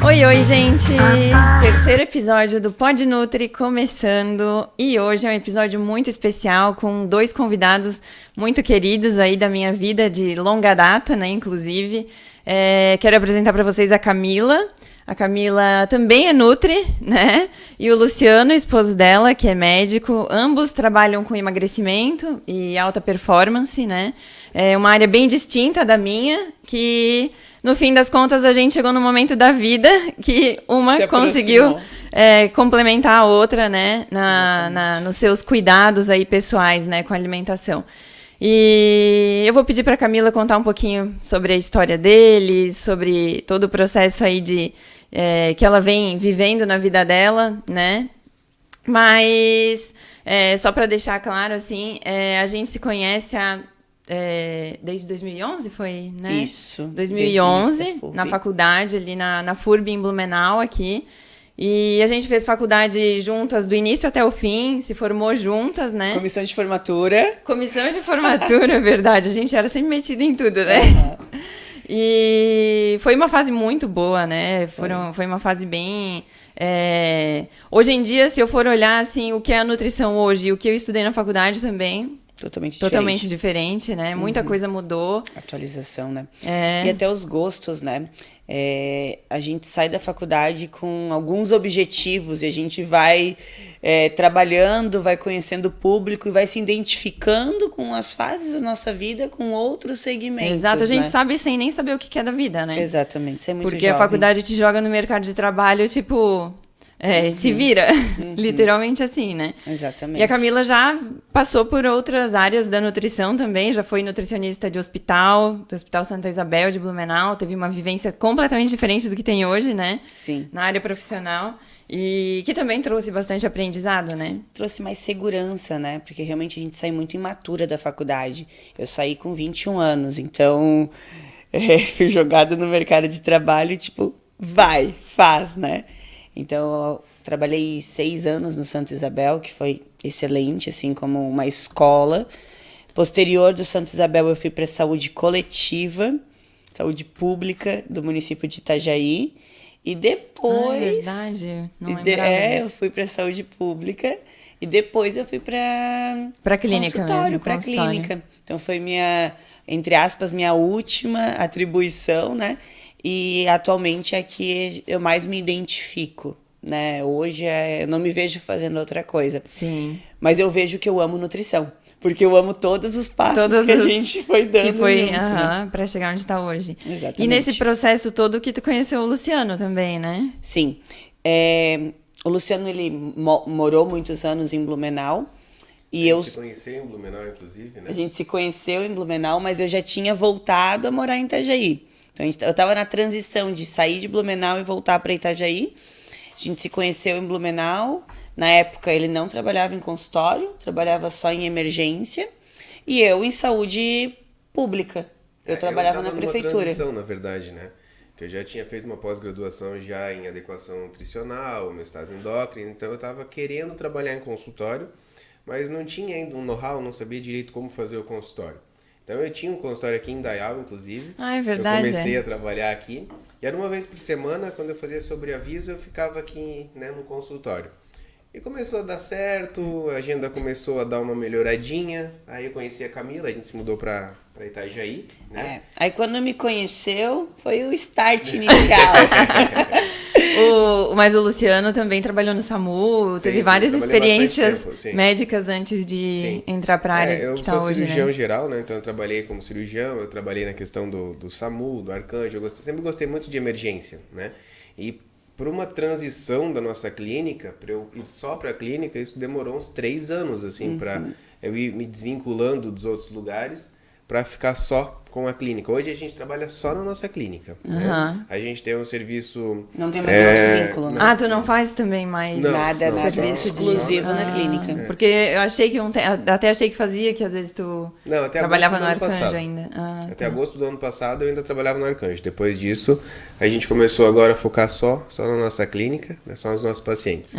Oi, gente! Terceiro episódio do Pod Nutri começando, e hoje é um episódio muito especial com dois convidados muito queridos aí da minha vida de longa data, né, inclusive. Quero apresentar para vocês a Camila. A Camila também é Nutri, né? E o Luciano, esposo dela, que é médico. Ambos trabalham com emagrecimento e alta performance, né? É uma área bem distinta da minha, que no fim das contas a gente chegou no momento da vida que uma conseguiu complementar a outra, né? Nos seus cuidados aí pessoais, né? Com a alimentação. E eu vou pedir para a Camila contar um pouquinho sobre a história deles, sobre todo o processo aí que ela vem vivendo na vida dela, né? Mas, só para deixar claro, assim, a gente se conhece desde 2011, foi, né? Isso. 2011, na faculdade, ali na FURB em Blumenau, aqui. E a gente fez faculdade juntas do início até o fim, se formou juntas, né? Comissão de formatura. Comissão de formatura, é verdade. A gente era sempre metida em tudo, né? Uhum. E foi uma fase muito boa, né? Foi uma fase bem... Hoje em dia, se eu for olhar assim, o que é a nutrição hoje e o que eu estudei na faculdade também... Totalmente diferente, né? Muita coisa mudou. Atualização, né? E até os gostos, né? A gente sai da faculdade com alguns objetivos e a gente vai trabalhando, vai conhecendo o público e vai se identificando com as fases da nossa vida com outros segmentos. Exato, a gente né? sabe sem nem saber o que é da vida, né? Exatamente, isso é muito Porque jovem. a faculdade te joga no mercado de trabalho, tipo... se vira, literalmente assim, né? Exatamente. E a Camila já passou por outras áreas da nutrição também, já foi nutricionista de hospital, do Hospital Santa Isabel de Blumenau, teve uma vivência completamente diferente do que tem hoje, né? Sim. Na área profissional, e que também trouxe bastante aprendizado, né? Trouxe mais segurança, né? Porque realmente a gente sai muito imatura da faculdade. Eu saí com 21 anos, então fui jogada no mercado de trabalho, tipo, vai, faz, né? Então, eu trabalhei 6 anos no Santa Isabel, que foi excelente, assim, como uma escola. Posterior do Santa Isabel, eu fui para a saúde coletiva, saúde pública do município de Itajaí. E depois... é verdade, não lembrava disso. Eu fui para a saúde pública e depois eu fui para clínica mesmo, para clínica. Então, foi minha, entre aspas, minha última atribuição, né? E atualmente é que eu mais me identifico, né? Hoje eu não me vejo fazendo outra coisa. Sim. Mas eu vejo que eu amo nutrição. Porque eu amo todos os passos que a gente foi dando juntos, né? Pra chegar onde tá hoje. Exatamente. E nesse processo todo que tu conheceu o Luciano também, né? Sim. O Luciano, ele morou muitos anos em Blumenau. A gente se conheceu em Blumenau, inclusive, né? A gente se conheceu em Blumenau, mas eu já tinha voltado a morar em Itajaí. Então, eu estava na transição de sair de Blumenau e voltar para Itajaí. A gente se conheceu em Blumenau. Na época, ele não trabalhava em consultório, trabalhava só em emergência. E eu em saúde pública. Eu trabalhava na prefeitura. Eu transição, na verdade, né? Que eu já tinha feito uma pós-graduação já em adequação nutricional, mestrado endócrino. Então, eu estava querendo trabalhar em consultório, mas não tinha ainda um know-how, não sabia direito como fazer o consultório. Então, eu tinha um consultório aqui em Indaial, inclusive. Ah, é verdade. Eu comecei a trabalhar aqui. E era uma vez por semana, quando eu fazia sobreaviso, eu ficava aqui, né, no consultório. E começou a dar certo, a agenda começou a dar uma melhoradinha. Aí eu conheci a Camila, a gente se mudou para Itajaí, né? Aí quando me conheceu, foi o start inicial. Mas o Luciano também trabalhou no SAMU, teve várias experiências médicas antes de entrar para a área que está hoje, né? Eu sou cirurgião geral, né? Então eu trabalhei como cirurgião, eu trabalhei na questão do SAMU, do Arcanjo, sempre gostei muito de emergência, né? E por uma transição da nossa clínica, para eu ir só para a clínica, isso demorou uns 3 anos, assim, para eu ir me desvinculando dos outros lugares para ficar só com a clínica. Hoje a gente trabalha só na nossa clínica. Né? A gente tem um serviço... Não tem mais outro vínculo, né? Tu não faz também mais nada serviço exclusivo na clínica. Porque eu achei que até achei que fazia, que às vezes tu trabalhava no Arcanjo ainda. Até agosto do ano passado eu ainda trabalhava no Arcanjo. Depois disso, a gente começou agora a focar só na nossa clínica, né? Só nos nossos pacientes.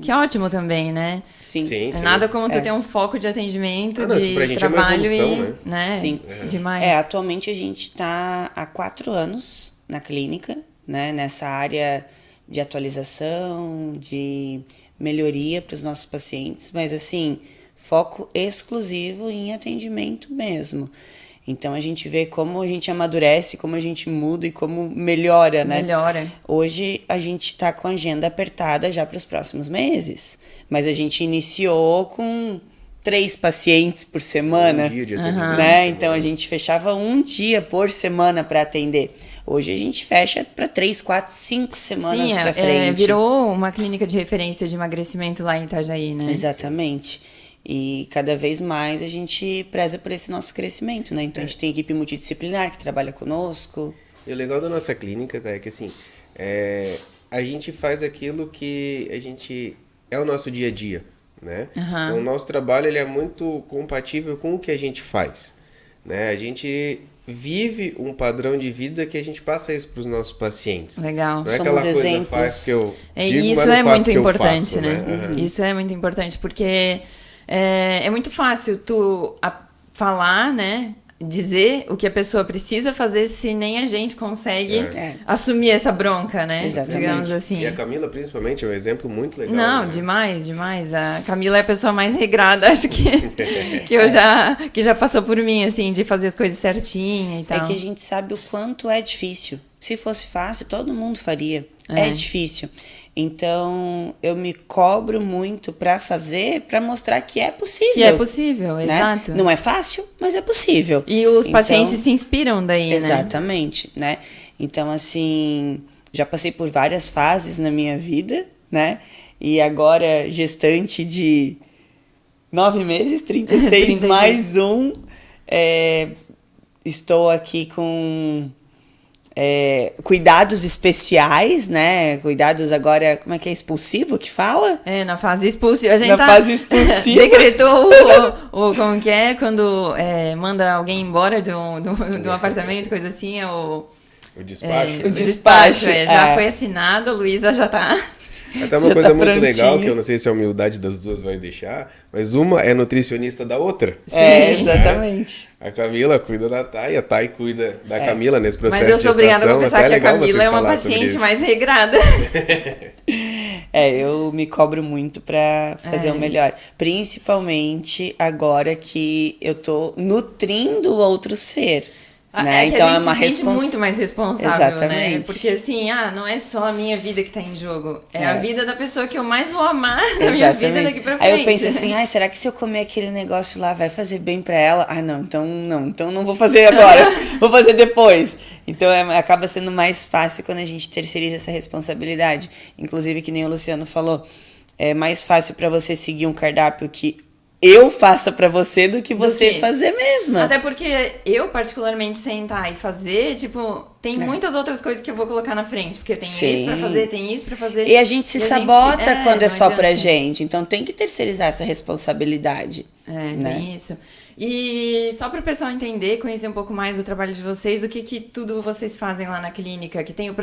Que ótimo também, né? Sim. Nada como tu ter um foco de atendimento, de trabalho, é uma evolução, né? Sim. Demais. Atualmente a gente está há 4 anos na clínica, né? Nessa área de atualização, de melhoria para os nossos pacientes, mas assim, foco exclusivo em atendimento mesmo. Então a gente vê como a gente amadurece, como a gente muda e como melhora, né? Melhora. Hoje a gente está com a agenda apertada já para os próximos meses, mas a gente iniciou com 3 pacientes por semana, Um dia de atendimento, né? Então a gente fechava um dia por semana para atender. Hoje a gente fecha para 3, 4, 5 semanas para frente. Virou uma clínica de referência de emagrecimento lá em Itajaí, né? Exatamente. E cada vez mais a gente preza por esse nosso crescimento, né? Então a gente tem equipe multidisciplinar que trabalha conosco. E o legal da nossa clínica, tá, é que assim, a gente faz aquilo que a gente é o nosso dia a dia, né? Então o nosso trabalho ele é muito compatível com o que a gente faz, né? A gente vive um padrão de vida que a gente passa isso para os nossos pacientes. Legal. Não é Somos aquela coisa exemplos. faz que eu digo, Isso mas não é faço muito que eu importante, faço, né? Isso é muito importante, porque é muito fácil tu falar, né? Dizer o que a pessoa precisa fazer se nem a gente consegue assumir essa bronca, né? Exatamente. Digamos assim. E a Camila, principalmente, é um exemplo muito legal. Não, né? demais, demais. A Camila é a pessoa mais regrada, acho que já passou por mim, assim, de fazer as coisas certinha e tal. É que a gente sabe o quanto é difícil. Se fosse fácil, todo mundo faria. É difícil. Então, eu me cobro muito para fazer, para mostrar que é possível. Que é possível, né? exato. Não é fácil, mas é possível. E os Então, pacientes se inspiram daí, né? exatamente, né? Então, assim, já passei por várias fases na minha vida, né? E agora, gestante de 9 meses, 36, 36. mais um. Estou aqui com cuidados especiais, né? Cuidados agora, como é que é? Expulsivo que fala? Na fase expulsiva. A gente Na fase expulsiva. decretou como que é? Quando manda alguém embora de um apartamento, coisa assim, é o despacho. O despacho, já foi assinado, a Luísa já tá... Até uma Já coisa tá muito prontinho. legal, que eu não sei se a humildade das duas vai deixar, mas uma é nutricionista da outra. Exatamente. A Camila cuida da Thay, a Thay cuida da Camila nesse processo Mas eu sou de obrigada a gestação. confessar Até que a legal vocês Camila é uma falar sobre paciente isso. mais regrada. Eu me cobro muito pra fazer o melhor. Principalmente agora que eu tô nutrindo outro ser. Né? É que então a gente é uma se sente muito mais responsável, Exatamente. né? Porque assim, não é só a minha vida que tá em jogo. É a vida da pessoa que eu mais vou amar na minha vida daqui pra frente. Aí eu penso assim, será que se eu comer aquele negócio lá vai fazer bem pra ela? Então não vou fazer agora, vou fazer depois. Então acaba sendo mais fácil quando a gente terceiriza essa responsabilidade. Inclusive, que nem o Luciano falou, é mais fácil pra você seguir um cardápio que eu faça pra você do que você fazer mesma. Até porque eu, particularmente, sentar e fazer, tem muitas outras coisas que eu vou colocar na frente. Porque tem isso pra fazer, tem isso pra fazer. E a gente se sabota quando é só adianta. pra gente. Então tem que terceirizar essa responsabilidade. Né? Tem isso. E só para o pessoal entender, conhecer um pouco mais do trabalho de vocês, o que tudo vocês fazem lá na clínica, que tem o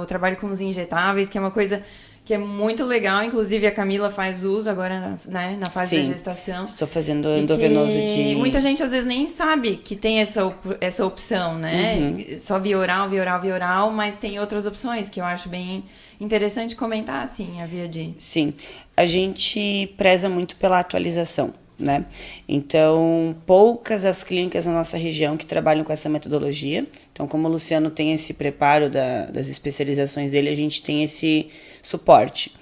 trabalho com os injetáveis, que é uma coisa que é muito legal. Inclusive a Camila faz uso agora, né, na fase da gestação. Estou fazendo endovenoso de... Muita gente às vezes nem sabe que tem essa opção, né? Só via oral, mas tem outras opções que eu acho bem interessante comentar, assim, a via de... Sim, a gente preza muito pela atualização, né? Então, poucas as clínicas na nossa região que trabalham com essa metodologia. Então, como o Luciano tem esse preparo das especializações dele, a gente tem esse suporte.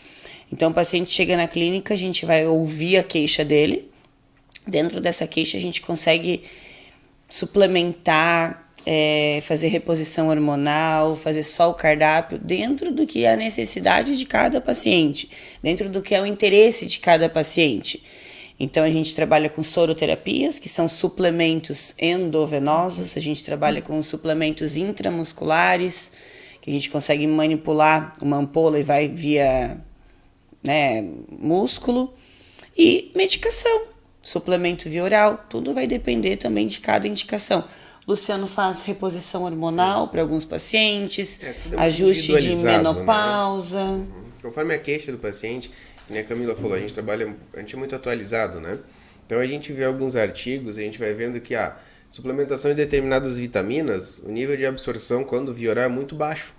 Então, o paciente chega na clínica, a gente vai ouvir a queixa dele. Dentro dessa queixa, a gente consegue suplementar, fazer reposição hormonal, fazer só o cardápio, dentro do que é a necessidade de cada paciente, dentro do que é o interesse de cada paciente. Então, a gente trabalha com soroterapias, que são suplementos endovenosos. A gente trabalha com suplementos intramusculares, que a gente consegue manipular uma ampola e vai via músculo. E medicação, suplemento via oral. Tudo vai depender também de cada indicação. Luciano faz reposição hormonal para alguns pacientes, tudo ajuste de individualizado, menopausa. né? Conforme a queixa do paciente, como a Camila falou, a gente é muito atualizado, né? Então a gente vê alguns artigos, a gente vai vendo que, suplementação de determinadas vitaminas, o nível de absorção quando Vioral é muito baixo.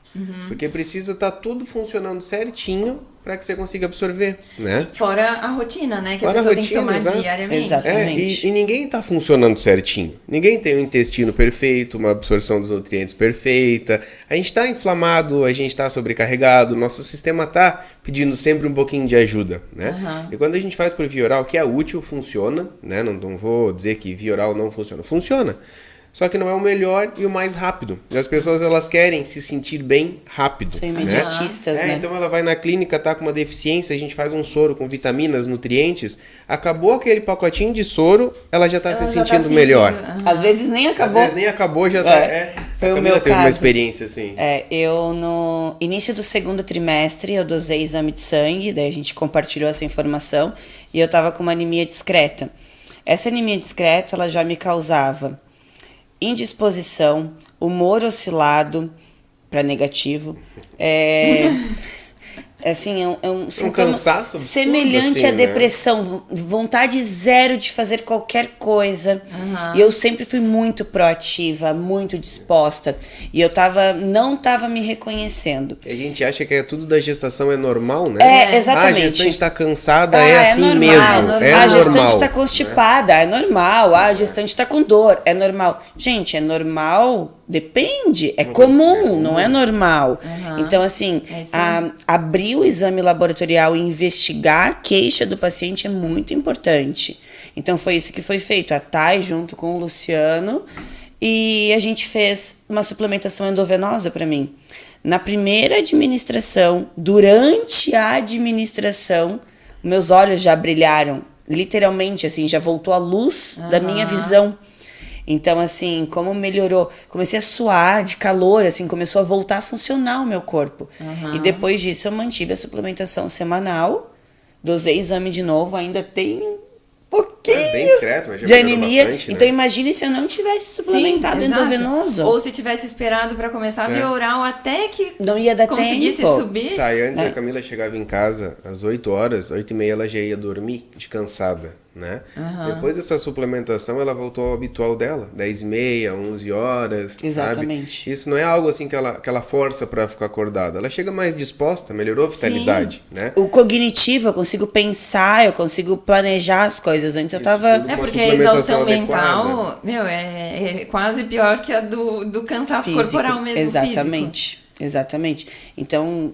Porque precisa estar tudo funcionando certinho para que você consiga absorver, né? Fora a rotina, né? Que Fora a pessoa a tem que rotina, tomar exato. diariamente. Exatamente. E ninguém está funcionando certinho. Ninguém tem um intestino perfeito, uma absorção dos nutrientes perfeita. A gente está inflamado, a gente está sobrecarregado, nosso sistema está pedindo sempre um pouquinho de ajuda, né? E quando a gente faz por via oral, que é útil, funciona, né? Não vou dizer que via oral não funciona. Funciona. Só que não é o melhor e o mais rápido. E as pessoas, elas querem se sentir bem rápido. São né? imediatistas, né? Então ela vai na clínica, tá com uma deficiência, a gente faz um soro com vitaminas, nutrientes. Acabou aquele pacotinho de soro, ela já tá se sentindo melhor. Às vezes nem acabou. Às vezes nem acabou, já tá. Foi a o Camila meu teve uma caso. experiência assim. Eu no início do segundo trimestre, eu dosei exame de sangue, daí a gente compartilhou essa informação, e eu tava com uma anemia discreta. Essa anemia discreta, ela já me causava indisposição, humor oscilado para negativo, assim, é um sintoma cansaço absurdo, semelhante assim, à né? depressão, vontade zero de fazer qualquer coisa. E eu sempre fui muito proativa, muito disposta, e eu não tava me reconhecendo. A gente acha que tudo da gestação é normal, né? Exatamente. A gestante tá cansada, é assim normal, mesmo. normal. É a normal. gestante tá constipada, é normal. A gestante tá com dor, é normal. Gente, é normal? Depende. É comum, não é normal. Então, assim, abrir o exame laboratorial e investigar a queixa do paciente é muito importante. Então, foi isso que foi feito. A Thay, junto com o Luciano, e a gente fez uma suplementação endovenosa para mim. Na primeira administração, durante a administração, meus olhos já brilharam, literalmente, assim, já voltou a luz da minha visão. Então, assim, como melhorou, comecei a suar de calor, assim, começou a voltar a funcionar o meu corpo. E depois disso eu mantive a suplementação semanal, dosei exame de novo, ainda tem um pouquinho bem discreto, mas já de melhorou anemia. bastante, né? Então imagine se eu não tivesse suplementado Sim, exato. endovenoso. Ou se tivesse esperado pra começar a via oral até que Não ia dar conseguisse tempo. subir. Tá, e antes a Camila chegava em casa às 8 horas, 8h30 ela já ia dormir de cansada, né? Depois dessa suplementação ela voltou ao habitual dela, 10h30, 11 horas, Exatamente. sabe? Isso não é algo assim que ela força pra ficar acordada, ela chega mais disposta, melhorou a vitalidade, né? O cognitivo, eu consigo pensar, eu consigo planejar as coisas. Antes eu tava... tudo É uma porque a suplementação exaustão mental, adequada. é quase pior que a do cansaço corporal mesmo, Exatamente, exatamente. Então,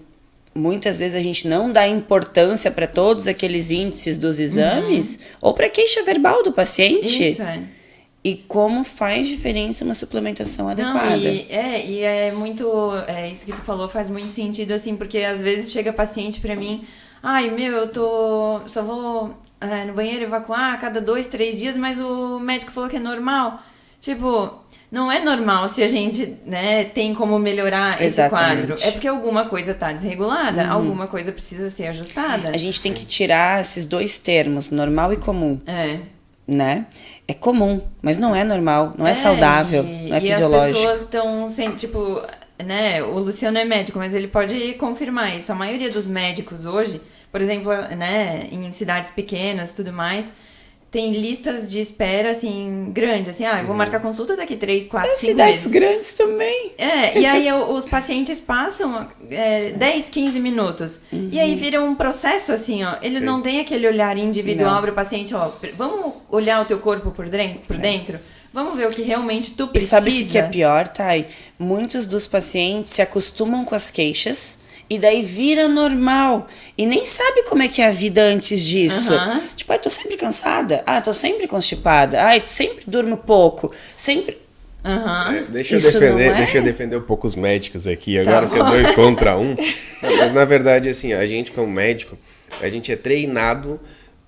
muitas vezes a gente não dá importância para todos aqueles índices dos exames ou para a queixa verbal do paciente. Isso, E como faz diferença uma suplementação Não, adequada. e é muito... isso que tu falou faz muito sentido, assim, porque às vezes chega paciente pra mim, só vou no banheiro evacuar a cada 2, 3 dias, mas o médico falou que é normal. Tipo, não é normal se a gente, né, tem como melhorar esse Exatamente. quadro. É porque alguma coisa tá desregulada, alguma coisa precisa ser ajustada. A gente tem que tirar esses dois termos, normal e comum, né? É comum, mas não é normal, não é saudável, não é fisiológico. E as pessoas estão sempre, tipo, né, o Luciano é médico, mas ele pode confirmar isso. A maioria dos médicos hoje, por exemplo, né, em cidades pequenas e tudo mais, tem listas de espera, assim, grandes, assim, eu vou marcar consulta daqui 3, 4, 5 cidades meses. grandes também. E aí os pacientes passam 10, 15 minutos. E aí vira um processo, assim, ó. Eles não têm aquele olhar individual para o paciente, vamos olhar o teu corpo por dentro? Vamos ver o que realmente tu E precisa. sabe o que é pior, Thay? Muitos dos pacientes se acostumam com as queixas e daí vira normal. E nem sabe como é que é a vida antes disso. Tipo, tô sempre cansada. Tô sempre constipada. Sempre durmo pouco. Sempre... Deixa Isso eu defender um pouco os médicos aqui, agora que é 2 contra 1. Mas na verdade, assim, a gente como médico, a gente é treinado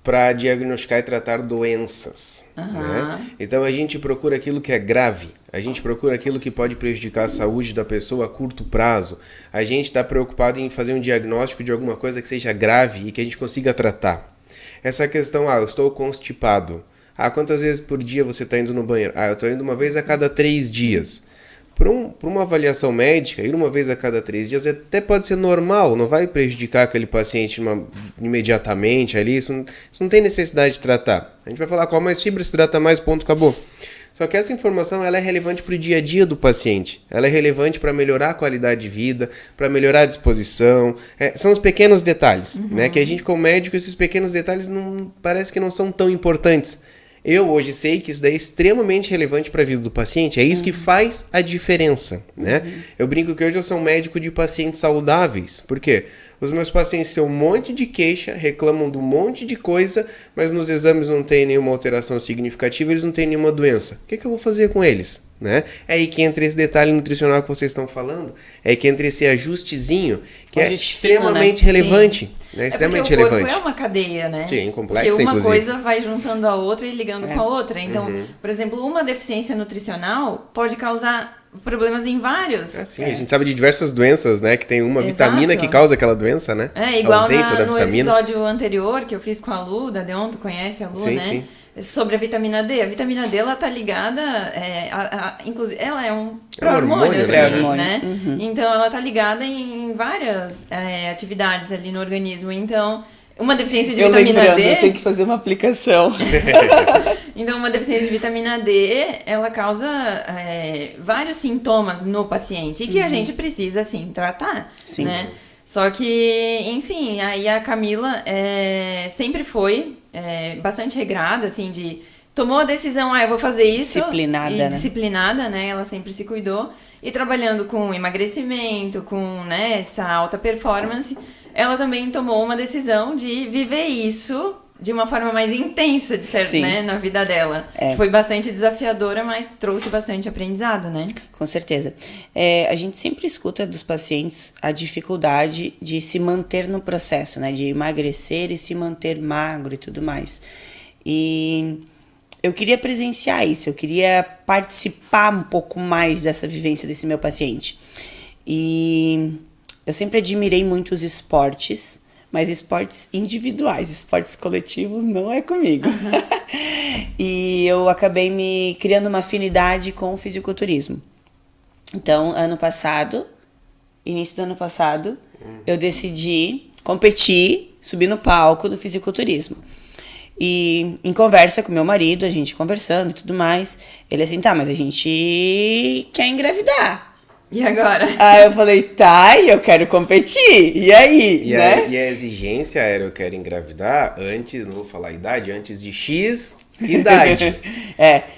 para diagnosticar e tratar doenças, né? Então a gente procura aquilo que é grave, a gente procura aquilo que pode prejudicar a saúde da pessoa a curto prazo, a gente está preocupado em fazer um diagnóstico de alguma coisa que seja grave e que a gente consiga tratar. Essa questão, eu estou constipado, quantas vezes por dia você está indo no banheiro? Eu estou indo uma vez a cada 3 dias. Para uma avaliação médica, ir uma vez a cada 3 dias até pode ser normal, não vai prejudicar aquele paciente imediatamente ali, isso não tem necessidade de tratar. A gente vai falar qual mais fibra se trata mais, ponto, acabou. Só que essa informação ela é relevante para o dia a dia do paciente. Ela é relevante para melhorar a qualidade de vida, para melhorar a disposição. São os pequenos detalhes, né? Que a gente, como médico, esses pequenos detalhes parece que não são tão importantes. Eu hoje sei que isso daí é extremamente relevante para a vida do paciente. É isso que faz a diferença, né? Eu brinco que hoje eu sou um médico de pacientes saudáveis. Por quê? Os meus pacientes têm um monte de queixa, reclamam de um monte de coisa, mas nos exames não tem nenhuma alteração significativa, eles não têm nenhuma doença. O que eu vou fazer com eles? Né? É aí que entra esse detalhe nutricional que vocês estão falando, é aí que entra esse ajustezinho, que é extremamente relevante. Né? Extremamente porque o corpo relevante. É uma cadeia, né? Sim, complexa, porque uma inclusive. coisa vai juntando a outra e ligando com a outra. Então, por exemplo, uma deficiência nutricional pode causar problemas em vários. Sim, a gente sabe de diversas doenças, né? Que tem uma Exato. vitamina que causa aquela doença, né? Igual a ausência da no vitamina. episódio anterior que eu fiz com a Lu, da Deonto, conhece a Lu, Sim, né? sim. Sobre a vitamina D. A vitamina D, ela tá ligada, inclusive, ela é um hormônio, pró-hormônio, né? assim, né? Então, ela tá ligada em várias atividades ali no organismo. Então, uma deficiência de vitamina D... Eu tenho que fazer uma aplicação. Então, uma deficiência de vitamina D, ela causa vários sintomas no paciente e que a gente precisa, assim, tratar, Sim. né? Só que, enfim, aí a Camila sempre foi bastante regrada, assim, tomou a decisão, eu vou fazer isso. Disciplinada, né? Ela sempre se cuidou. E trabalhando com emagrecimento, com essa alta performance, ela também tomou uma decisão de viver isso de uma forma mais intensa, de certo, né, na vida dela. Foi bastante desafiadora, mas trouxe bastante aprendizado, né? Com certeza. A gente sempre escuta dos pacientes a dificuldade de se manter no processo, né? De emagrecer e se manter magro e tudo mais. E eu queria presenciar isso, eu queria participar um pouco mais dessa vivência desse meu paciente. E eu sempre admirei muito os esportes, mas esportes individuais, esportes coletivos não é comigo. E eu acabei me criando uma afinidade com o fisiculturismo. Então, início do ano passado, eu decidi competir, subir no palco do fisiculturismo. E em conversa com meu marido, a gente conversando e tudo mais, ele assim, tá, mas a gente quer engravidar. E agora? Aí eu falei, eu quero competir. E aí, né? E a exigência era, eu quero engravidar antes, não vou falar a idade, antes de X idade.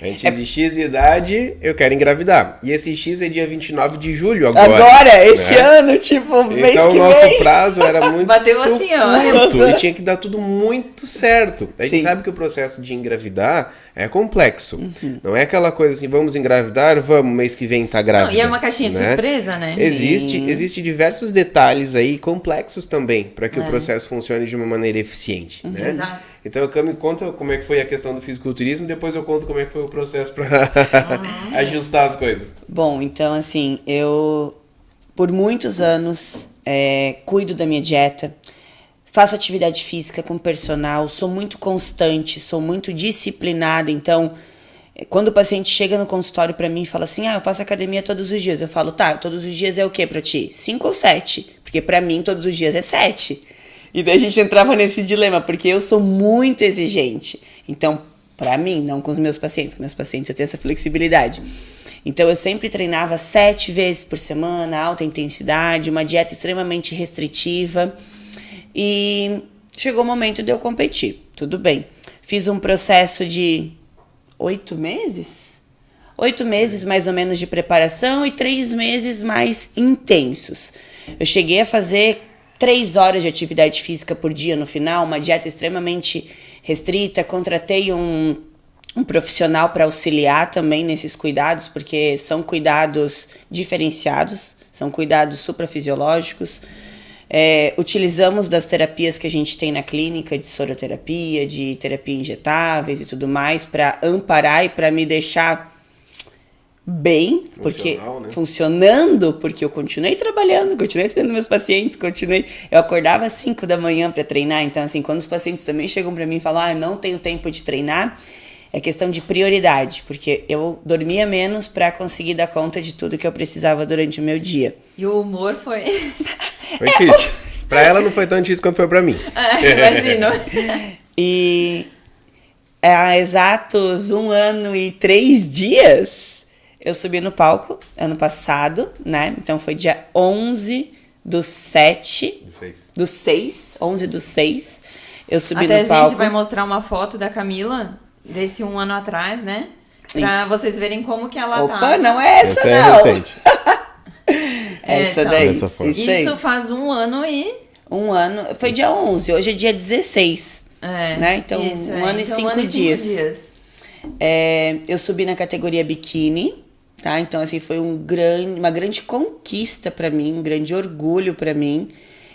Antes de X idade, eu quero engravidar. E esse X é dia 29 de julho agora. Esse ano, tipo, mês então, que vem. Então, o nosso prazo era muito Bateu assim, curto. E tinha que dar tudo muito certo. A gente sabe que o processo de engravidar é complexo. Não é aquela coisa assim, vamos engravidar, mês que vem tá grávida. Não, e é uma caixinha de surpresa, né? Existe diversos detalhes aí, complexos também, para que o processo funcione de uma maneira eficiente. Né? Exato. Então, eu me conta como é que foi a questão do fisiculturismo, depois eu conto como é que foi o processo para ajustar as coisas. Bom, então assim, eu por muitos anos cuido da minha dieta, faço atividade física com personal, sou muito constante, sou muito disciplinada. Então, quando o paciente chega no consultório para mim e fala assim, eu faço academia todos os dias, eu falo, todos os dias é o que para ti? 5 ou 7? Porque para mim todos os dias é 7. E daí a gente entrava nesse dilema, porque eu sou muito exigente. Então, para mim, não com os meus pacientes eu tenho essa flexibilidade. Então, eu sempre treinava 7 vezes por semana, alta intensidade, uma dieta extremamente restritiva. E chegou o momento de eu competir. Tudo bem. Fiz um processo de 8 meses? 8 meses mais ou menos de preparação e 3 meses mais intensos. Eu cheguei a fazer 3 horas de atividade física por dia no final, uma dieta extremamente restrita. Contratei um profissional para auxiliar também nesses cuidados, porque são cuidados diferenciados, são cuidados suprafisiológicos. Utilizamos das terapias que a gente tem na clínica, de soroterapia, de terapia injetáveis e tudo mais, para amparar e para me deixar bem, porque funcionando, porque eu continuei trabalhando, continuei treinando meus pacientes, eu acordava às 5 da manhã para treinar. Então assim, quando os pacientes também chegam para mim e falam, eu não tenho tempo de treinar, é questão de prioridade, porque eu dormia menos para conseguir dar conta de tudo que eu precisava durante o meu dia. E o humor foi difícil. Pra ela não foi tão difícil quanto foi pra mim. Imagino. E há exatos 1 ano e 3 dias, eu subi no palco, ano passado, né? Então foi dia 11/7, do 6, 11/6, eu subi Até no palco. a gente vai mostrar uma foto da Camila, desse 1 ano atrás, né? Pra Isso. vocês verem como que ela Opa, tá. não é essa, é não. recente. Essa daí. Essa foto. Isso aí. Isso faz 1 ano e... 1 ano, foi dia 11, hoje é dia 16, né? Então, isso, 1 ano e então, 5 1 ano e 5 dias. Eu subi na categoria biquíni, tá? Então, assim, foi uma grande conquista pra mim, um grande orgulho pra mim.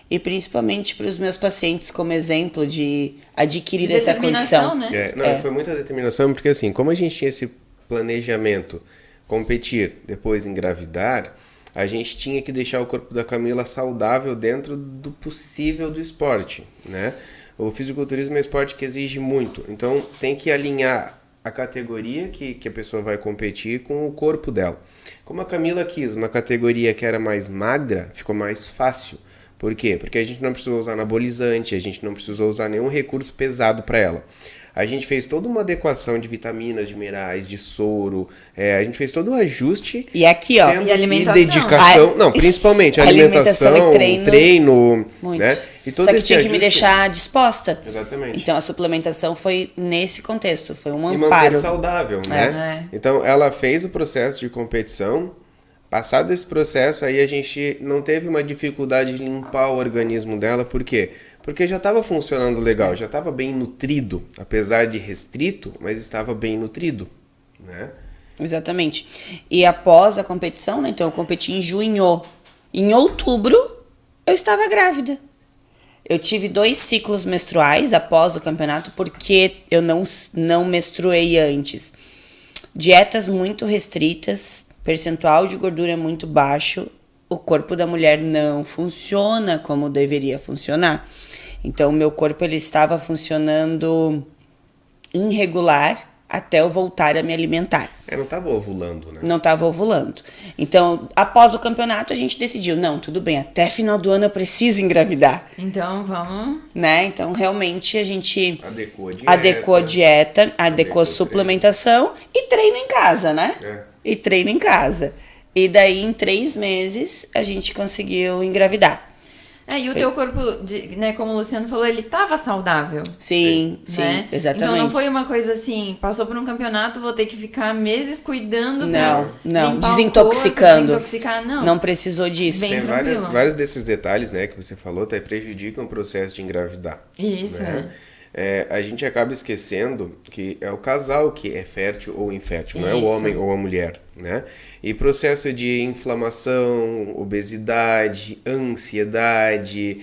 E principalmente para os meus pacientes como exemplo de adquirir De essa determinação, condição. né? Foi muita determinação, porque assim, como a gente tinha esse planejamento, competir, depois engravidar, a gente tinha que deixar o corpo da Camila saudável dentro do possível do esporte, né? O fisiculturismo é um esporte que exige muito, então tem que alinhar a categoria que a pessoa vai competir com o corpo dela. Como a Camila quis uma categoria que era mais magra, ficou mais fácil. Por quê? Porque a gente não precisou usar anabolizante, a gente não precisou usar nenhum recurso pesado para ela. A gente fez toda uma adequação de vitaminas, de minerais, de soro, a gente fez todo o ajuste. E aqui, ó. E alimentação. E dedicação. Não, principalmente alimentação, treino, muito. né? E todo Só que esse tinha que ajuste. me deixar disposta. Exatamente. Então a suplementação foi nesse contexto, foi um E amparo. manter saudável, né? Então ela fez o processo de competição. Passado esse processo, aí a gente não teve uma dificuldade de limpar o organismo dela. Por quê? Porque já estava funcionando legal, já estava bem nutrido, apesar de restrito, mas estava bem nutrido, né? Exatamente. E após a competição, né? Então eu competi em junho. Em outubro, eu estava grávida. Eu tive 2 ciclos menstruais após o campeonato, porque eu não menstruei antes. Dietas muito restritas, percentual de gordura muito baixo, o corpo da mulher não funciona como deveria funcionar. Então, o meu corpo ele estava funcionando irregular até eu voltar a me alimentar. Não estava ovulando, né? Não estava ovulando. Então, após o campeonato, a gente decidiu, não, tudo bem, até final do ano eu preciso engravidar. Então, vamos... Né? Então, realmente, a gente adequou a dieta, adequou a suplementação e treino em casa, né? E treino em casa. E daí, em 3 meses, a gente conseguiu engravidar. E o teu corpo, né, como o Luciano falou, ele tava saudável. Sim, né? Exatamente. Então não foi uma coisa assim, passou por um campeonato, vou ter que ficar meses cuidando Não, desintoxicando. Desintoxicar, não. Não precisou disso. Bem Tem tranquilo. vários desses detalhes, né, que você falou, até prejudicam o processo de engravidar. Isso, né? A gente acaba esquecendo que é o casal que é fértil ou infértil, não é o homem ou a mulher, né? E processo de inflamação, obesidade, ansiedade,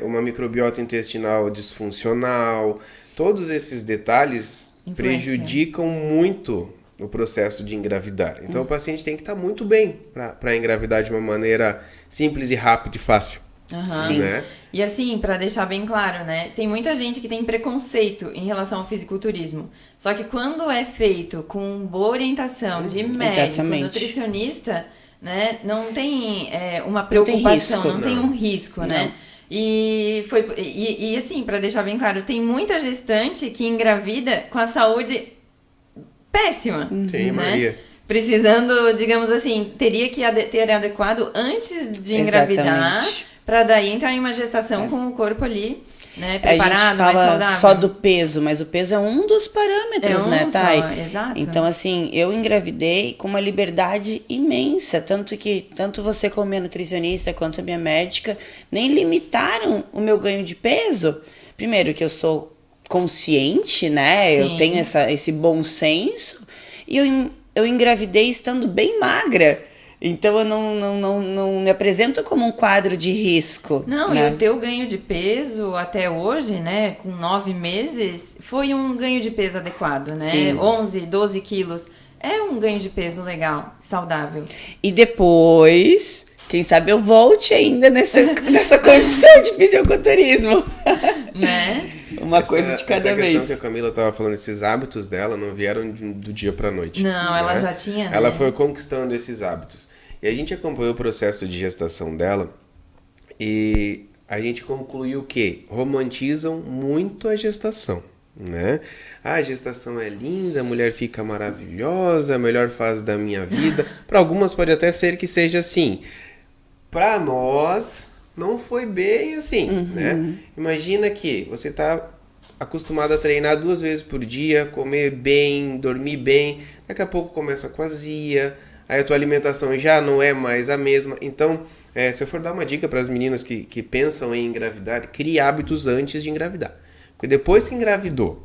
uma microbiota intestinal disfuncional, todos esses detalhes prejudicam muito o processo de engravidar. Então o paciente tem que estar muito bem para engravidar de uma maneira simples e rápida e fácil. Sim. Né? E assim, pra deixar bem claro, né? Tem muita gente que tem preconceito em relação ao fisiculturismo. Só que quando é feito com boa orientação de médico, nutricionista, né? Não tem uma preocupação, não tem um risco, né? E assim, pra deixar bem claro, tem muita gestante que engravida com a saúde péssima. Sim, né? Maria. Precisando, digamos assim, teria que ter adequado antes de engravidar. Pra daí entrar em uma gestação com o corpo ali, né, preparado, a gente mais fala saudável. só do peso, mas o peso é um dos parâmetros, né, Thay? Exato. Então, assim, eu engravidei com uma liberdade imensa, tanto você como minha nutricionista, quanto a minha médica, nem limitaram o meu ganho de peso. Primeiro, que eu sou consciente, né, Sim. eu tenho esse bom senso, e eu engravidei estando bem magra. Então eu não me apresento como um quadro de risco. Não, né? E o teu ganho de peso até hoje, né, com 9 meses, foi um ganho de peso adequado, né? Sim. 11, 12 quilos. É um ganho de peso legal, saudável. E depois, quem sabe eu volte ainda nessa condição de fisiculturismo. Né? Uma coisa de cada essa vez. questão que a Camila estava falando, esses hábitos dela não vieram do dia para noite. Não, ela já tinha, Ela né? foi conquistando esses hábitos. E a gente acompanhou o processo de gestação dela e a gente concluiu que romantizam muito a gestação, né? A gestação é linda, a mulher fica maravilhosa, a melhor fase da minha vida. Para algumas pode até ser que seja assim. Para nós, não foi bem assim, né? Imagina que você tá acostumado a treinar 2 vezes por dia, comer bem, dormir bem, daqui a pouco começa com azia, aí a tua alimentação já não é mais a mesma. Então, se eu for dar uma dica para as meninas que pensam em engravidar, crie hábitos antes de engravidar. Porque depois que engravidou,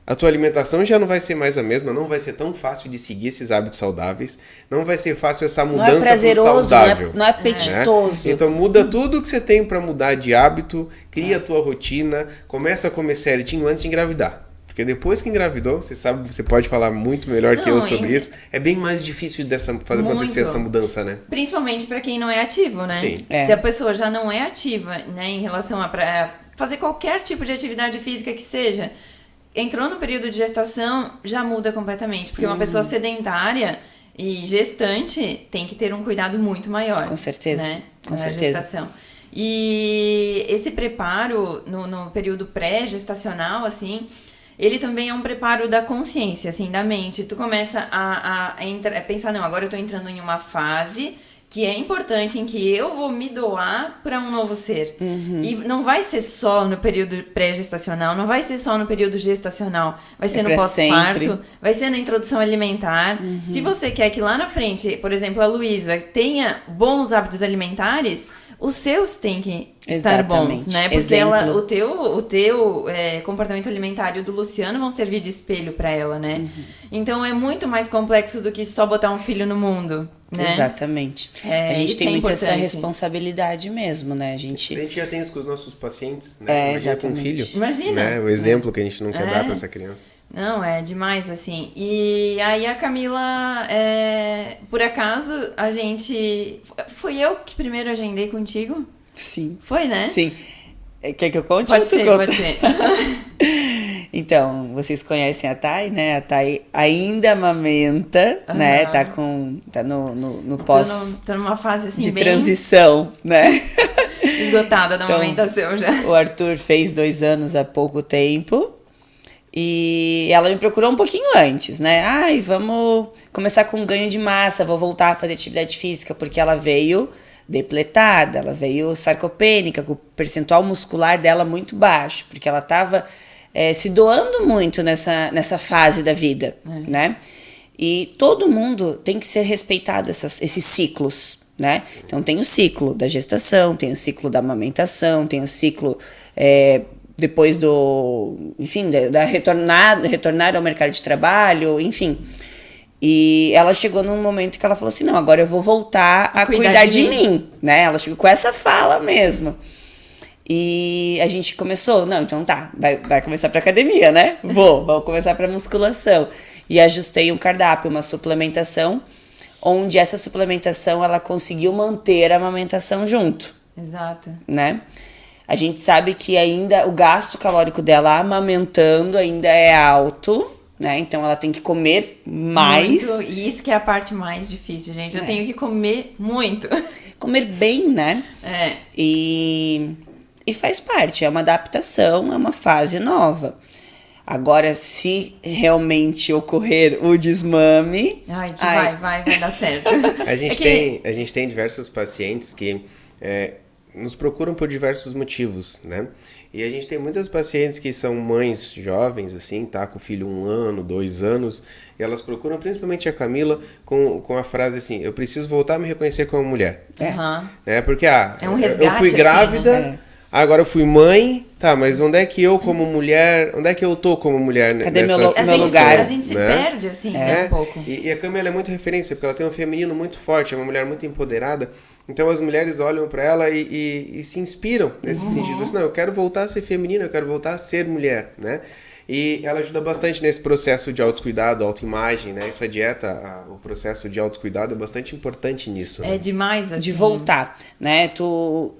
a tua alimentação já não vai ser mais a mesma, não vai ser tão fácil de seguir esses hábitos saudáveis, não vai ser fácil essa mudança não é prazeroso, pro saudável. não é apetitoso. Né? Então muda tudo que você tem para mudar de hábito, cria a tua rotina, começa a comer certinho antes de engravidar. Porque depois que engravidou, você sabe, você pode falar muito melhor que eu sobre isso, é bem mais difícil fazer acontecer essa mudança, né? Principalmente para quem não é ativo, né? Sim. Se a pessoa já não é ativa, né, em relação a fazer qualquer tipo de atividade física que seja, entrou no período de gestação, já muda completamente. Porque uma pessoa sedentária e gestante tem que ter um cuidado muito maior. Com certeza. Né, com na certeza. gestação. E esse preparo no período pré-gestacional, assim, ele também é um preparo da consciência, assim, da mente. Tu começa a pensar, não, agora eu tô entrando em uma fase que é importante, em que eu vou me doar para um novo ser. E não vai ser só no período pré-gestacional, não vai ser só no período gestacional, vai ser no pós-parto, vai ser na introdução alimentar. Se você quer que lá na frente, por exemplo, a Luísa tenha bons hábitos alimentares, os seus têm que estar bons, né? Porque o teu comportamento alimentar e o do Luciano vão servir de espelho para ela, né? Então é muito mais complexo do que só botar um filho no mundo, né? Exatamente. A gente tem muito essa responsabilidade mesmo, né? A gente já tem isso com os nossos pacientes, né? Imagina com um filho. Imagina. Né? O exemplo que a gente não quer dar para essa criança. Não, é demais, assim. E aí a Camila, por acaso, a gente... Fui eu que primeiro agendei contigo? Sim. Foi, né? Sim. Quer que eu conte? Pode ser. Então, vocês conhecem a Thay, né? A Thay ainda amamenta, né? Tá no pós... Tô numa fase assim de bem... transição, né? Esgotada da amamentação já. O Arthur fez 2 anos há pouco tempo. E ela me procurou um pouquinho antes, né? Ai, vamos começar com ganho de massa, vou voltar a fazer atividade física, porque ela veio depletada, ela veio sarcopênica, com o percentual muscular dela muito baixo, porque ela estava se doando muito nessa fase da vida, né? E todo mundo tem que ser respeitado, esses ciclos, né? Então tem o ciclo da gestação, tem o ciclo da amamentação, tem o ciclo... depois da retornar ao mercado de trabalho, enfim. E ela chegou num momento que ela falou assim, não, agora eu vou voltar a cuidar de mim, né? Ela chegou com essa fala mesmo. E a gente começou, não, então tá, vai começar pra academia, né? Vamos começar pra musculação. E ajustei um cardápio, uma suplementação, onde essa suplementação, ela conseguiu manter a amamentação junto. Exato. Né? A gente sabe que ainda o gasto calórico dela amamentando ainda é alto, né? Então ela tem que comer mais. Muito, e isso que é a parte mais difícil, gente. Eu tenho que comer muito. Comer bem, né? E faz parte, é uma adaptação, é uma fase nova. Agora, se realmente ocorrer o desmame... Vai dar certo. A gente tem diversos pacientes que... nos procuram por diversos motivos, né? E a gente tem muitas pacientes que são mães jovens, assim, tá com o filho 1 ano, 2 anos, e elas procuram, principalmente a Camila, com a frase assim, eu preciso voltar a me reconhecer como mulher. Porque, é um resgate, eu fui grávida, assim, né? agora eu fui mãe, tá, mas onde é que eu como mulher, onde é que eu tô como mulher? Cadê meu lugar? A gente se perde, assim, um pouco. E a Camila é muito referência, porque ela tem um feminino muito forte, é uma mulher muito empoderada, então as mulheres olham pra ela e se inspiram nesse sentido. Assim, não, eu quero voltar a ser feminina, eu quero voltar a ser mulher, né? E ela ajuda bastante nesse processo de autocuidado, autoimagem, né? Isso, a dieta, o processo de autocuidado é bastante importante nisso. É demais, assim. De voltar, né? Tu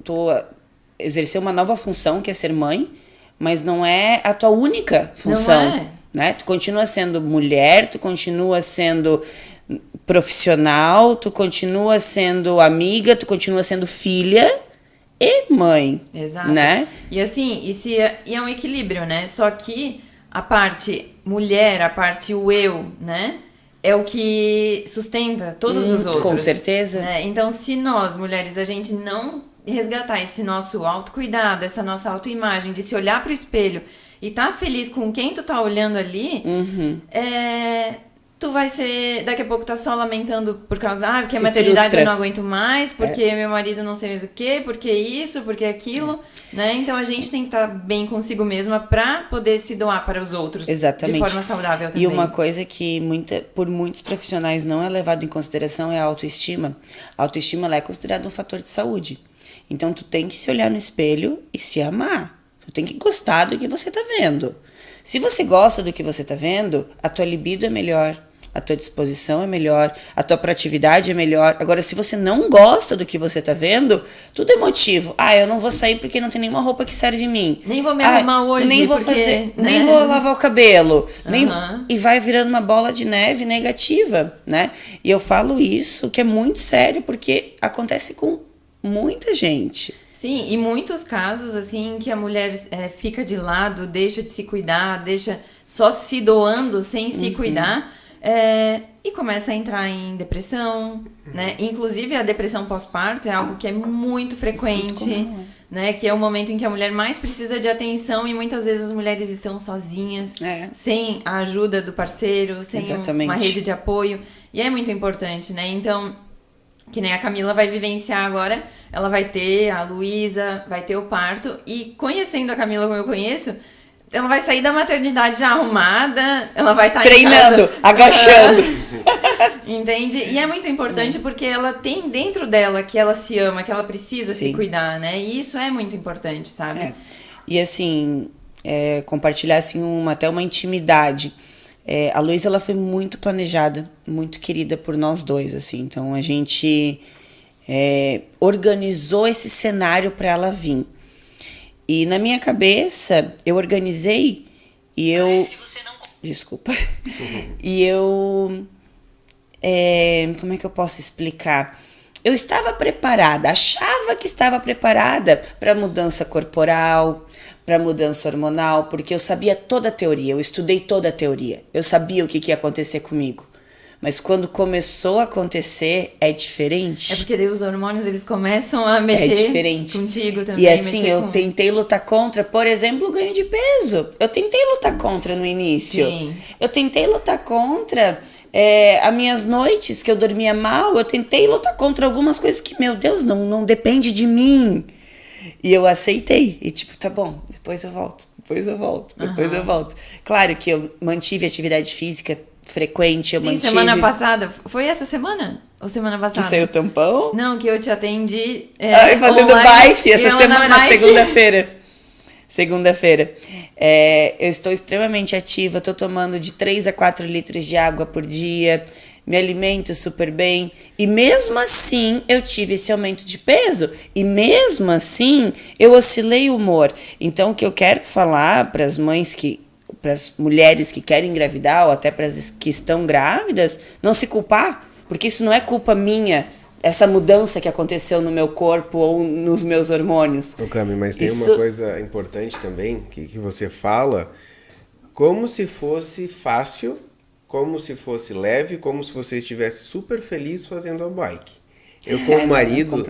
exercer uma nova função, que é ser mãe, mas não é a tua única função. Não é. Né? Tu continua sendo mulher, tu continua sendo profissional, tu continua sendo amiga, tu continua sendo filha e mãe. Exato. Né? E assim, e é um equilíbrio, né? Só que a parte mulher, a parte o eu, né? É o que sustenta todos os outros. Com certeza. Né? Então, se nós, mulheres, a gente não resgatar esse nosso autocuidado, essa nossa autoimagem, de se olhar pro espelho e tá feliz com quem tu tá olhando ali, tu vai ser, daqui a pouco tá só lamentando por causa, porque a maternidade frustra. eu não aguento mais, porque meu marido não sei mais o quê, porque isso, porque aquilo, né? Então a gente tem que estar bem consigo mesma pra poder se doar para os outros. Exatamente. De forma saudável também. E uma coisa que por muitos profissionais não é levado em consideração é a autoestima. A autoestima ela é considerada um fator de saúde. Então tu tem que se olhar no espelho e se amar. Tu tem que gostar do que você tá vendo. Se você gosta do que você tá vendo, a tua libido é melhor, a tua disposição é melhor, a tua proatividade é melhor. Agora, se você não gosta do que você tá vendo, tudo é motivo. Eu não vou sair porque não tem nenhuma roupa que serve em mim. Nem vou me arrumar hoje. Nem vou porque, fazer, né? nem vou lavar o cabelo. E vai virando uma bola de neve negativa, né? E eu falo isso que é muito sério, porque acontece com muita gente. Sim, e muitos casos, assim, que a mulher fica de lado, deixa de se cuidar, deixa só se doando sem se cuidar, e começa a entrar em depressão, né? Inclusive, a depressão pós-parto é algo que é muito frequente, muito comum, né? Que é o momento em que a mulher mais precisa de atenção e muitas vezes as mulheres estão sozinhas, sem a ajuda do parceiro, sem uma rede de apoio, e é muito importante, né? Então, que nem a Camila vai vivenciar agora, ela vai ter a Luísa, vai ter o parto, e conhecendo a Camila como eu conheço, ela vai sair da maternidade já arrumada, ela vai estar treinando, agachando. Entende? E é muito importante porque ela tem dentro dela que ela se ama, que ela precisa se cuidar, né? E isso é muito importante, sabe? E assim, compartilhar assim, até uma intimidade. A Luísa, ela foi muito planejada, muito querida por nós dois, assim. Então, a gente organizou esse cenário para ela vir. E na minha cabeça, eu organizei e eu... Parece que você não... Desculpa. E eu... como é que eu posso explicar? Eu estava preparada, achava que estava preparada para mudança corporal, para mudança hormonal, porque eu sabia toda a teoria, eu estudei toda a teoria, eu sabia o que ia acontecer comigo. Mas quando começou a acontecer, é diferente. É porque daí os hormônios, eles começam a mexer contigo também. E assim, eu tentei lutar contra, por exemplo, o ganho de peso. Eu tentei lutar contra no início. Sim. Eu tentei lutar contra as minhas noites que eu dormia mal. Eu tentei lutar contra algumas coisas que, meu Deus, não depende de mim. E eu aceitei. E tipo, tá bom, depois eu volto. Claro que eu mantive atividade física frequente, eu mantive... semana passada, foi essa semana? Ou semana passada? Que saiu o tampão? Não, que eu te atendi fazendo online, bike, essa semana, segunda-feira. Eu estou extremamente ativa, estou tomando de 3 a 4 litros de água por dia, me alimento super bem, e mesmo assim eu tive esse aumento de peso, e mesmo assim eu oscilei o humor. Então o que eu quero falar para as mães para as mulheres que querem engravidar ou até para as que estão grávidas, não se culpar, porque isso não é culpa minha, essa mudança que aconteceu no meu corpo ou nos meus hormônios. Cami, mas tem uma coisa importante também que você fala, como se fosse fácil, como se fosse leve, como se você estivesse super feliz fazendo a bike. Eu, como marido,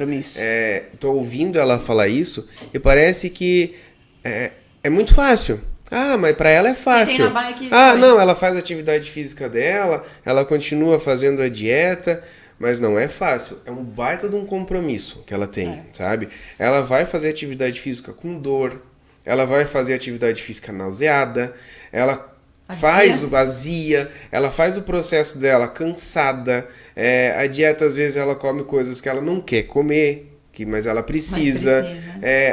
tô ouvindo ela falar isso e parece que é muito fácil. Mas pra ela é fácil. Não, ela faz a atividade física dela, ela continua fazendo a dieta, mas não é fácil. É um baita de um compromisso que ela tem, sabe? Ela vai fazer atividade física com dor, ela vai fazer atividade física nauseada, ela faz o vazia, ela faz o processo dela cansada, a dieta às vezes ela come coisas que ela não quer comer, mas ela precisa.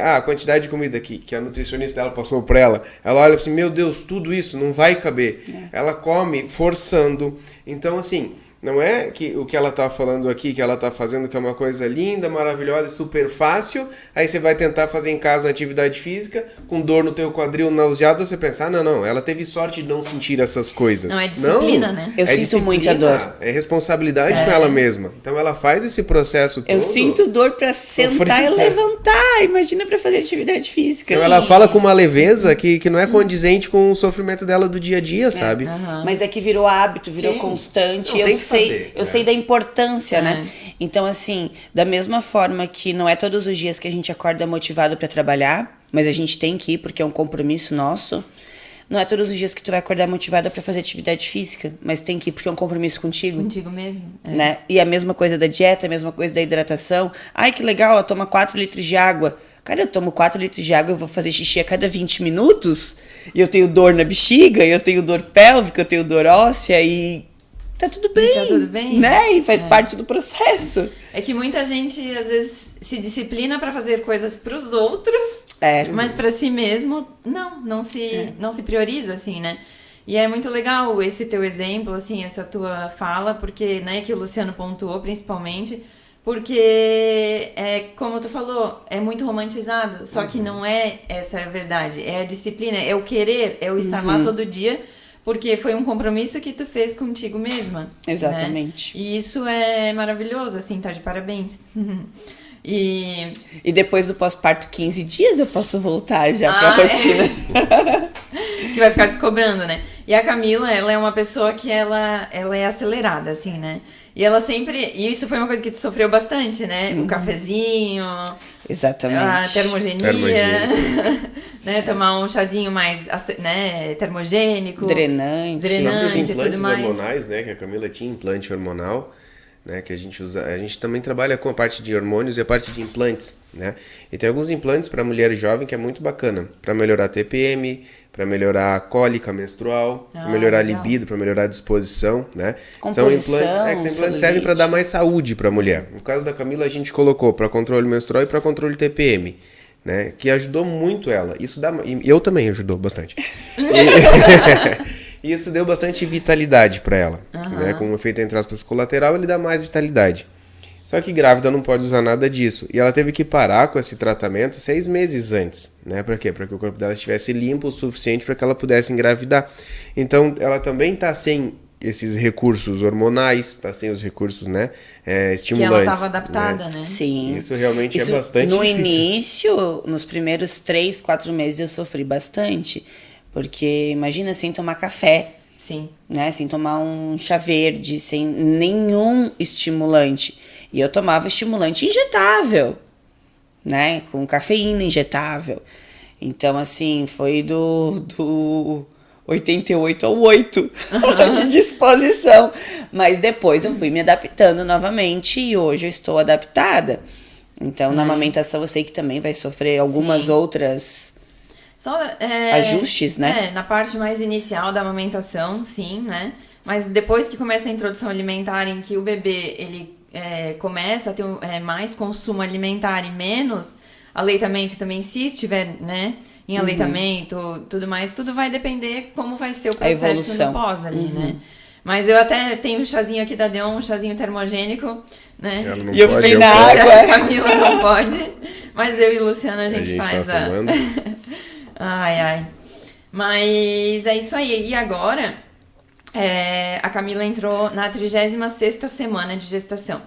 A quantidade de comida que a nutricionista dela passou pra ela, ela olha assim, meu Deus, tudo isso não vai caber. Ela come forçando. Então, assim, Não é que o que ela tá falando aqui, que ela tá fazendo, que é uma coisa linda, maravilhosa e super fácil, aí você vai tentar fazer em casa atividade física, com dor no teu quadril, nauseado, você pensa, não, ela teve sorte de não sentir essas coisas. Não, é disciplina, né? Eu sinto muita dor. É responsabilidade com ela mesma. Então ela faz esse processo todo. Eu sinto dor pra sentar e levantar, imagina pra fazer atividade física. Então ela fala com uma leveza que não é condizente com o sofrimento dela do dia a dia, sabe? Mas é que virou hábito, virou constante. Eu sei da importância, né? Então, assim, da mesma forma que não é todos os dias que a gente acorda motivado pra trabalhar, mas a gente tem que ir porque é um compromisso nosso. Não é todos os dias que tu vai acordar motivada pra fazer atividade física, mas tem que ir porque é um compromisso contigo. Contigo mesmo. Né? E a mesma coisa da dieta, a mesma coisa da hidratação. Ai, que legal, ela toma 4 litros de água. Cara, eu tomo 4 litros de água, eu vou fazer xixi a cada 20 minutos, e eu tenho dor na bexiga, eu tenho dor pélvica, eu tenho dor óssea, e tá tudo bem. Tá tudo bem. Né? E faz parte do processo. É que muita gente, às vezes, se disciplina pra fazer coisas pros outros, mas pra si mesmo, não se prioriza, assim, né? E é muito legal esse teu exemplo, assim, essa tua fala, porque, né, que o Luciano pontuou, principalmente, porque, como tu falou, é muito romantizado, só que não é essa a verdade, é a disciplina, é o querer, é o estar lá todo dia, porque foi um compromisso que tu fez contigo mesma. Exatamente. Né? E isso é maravilhoso, assim, tá de parabéns. E depois do pós-parto, 15 dias, eu posso voltar já pra rotina. Que vai ficar se cobrando, né? E a Camila, ela é uma pessoa que ela é acelerada, assim, né? E ela sempre... E isso foi uma coisa que tu sofreu bastante, né? O cafezinho... Exatamente. A termogenia. Né? Tomar um chazinho mais, né, termogênico. Drenante e tudo tudo mais. Hormonais, né? Que a Camila tinha implante hormonal. Né, que a gente usa, a gente também trabalha com a parte de hormônios e a parte de implantes, né? E tem alguns implantes para mulher jovem que é muito bacana, para melhorar a TPM, para melhorar a cólica menstrual, para melhorar legal. A libido, para melhorar a disposição, né? São implantes, que implantes servem para dar mais saúde para a mulher. No caso da Camila a gente colocou para controle menstrual e para controle TPM, né? Que ajudou muito ela. Isso dá, e eu também ajudou bastante. E isso deu bastante vitalidade para ela, né? Com um efeito, entre aspas, colateral, ele dá mais vitalidade. Só que grávida não pode usar nada disso. E ela teve que parar com esse tratamento 6 meses antes, né? Por quê? Para que o corpo dela estivesse limpo o suficiente para que ela pudesse engravidar. Então, ela também está sem esses recursos hormonais, está sem os recursos, né? Estimulantes. Que ela estava adaptada, né? Sim. Isso realmente é bastante no difícil. No início, nos primeiros 3, 4 meses, eu sofri bastante. Porque imagina sem tomar café. Sim. Né? Sem tomar um chá verde, sem nenhum estimulante. E eu tomava estimulante injetável, né? Com cafeína injetável. Então, assim, foi do 88 ao 8 de disposição. Mas depois eu fui me adaptando novamente e hoje eu estou adaptada. Então, na amamentação eu sei que também vai sofrer algumas outras... Só, ajustes, né? Na parte mais inicial da amamentação, sim, né? Mas depois que começa a introdução alimentar, em que o bebê ele começa a ter mais consumo alimentar e menos aleitamento também, se estiver, né, em aleitamento, tudo mais, tudo vai depender como vai ser o processo no pós ali, né? Mas eu até tenho um chazinho aqui da Deon, um chazinho termogênico, né? E eu fiquei na água. A Camila não pode, mas eu e o Luciano a gente faz tá tomando. Ai. Mas é isso aí. E agora, a Camila entrou na 36ª semana de gestação.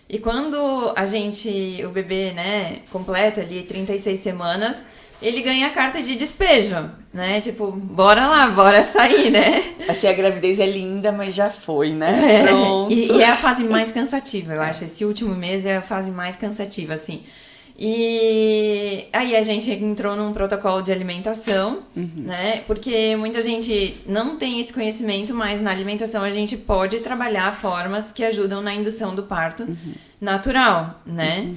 E quando o bebê, né, completa ali 36 semanas, ele ganha a carta de despejo, né? Tipo, bora lá, bora sair, né? Assim, a gravidez é linda, mas já foi, né? Pronto. E é a fase mais cansativa, eu acho. Esse último mês é a fase mais cansativa, assim. E aí a gente entrou num protocolo de alimentação, né? Porque muita gente não tem esse conhecimento, mas na alimentação a gente pode trabalhar formas que ajudam na indução do parto natural, né?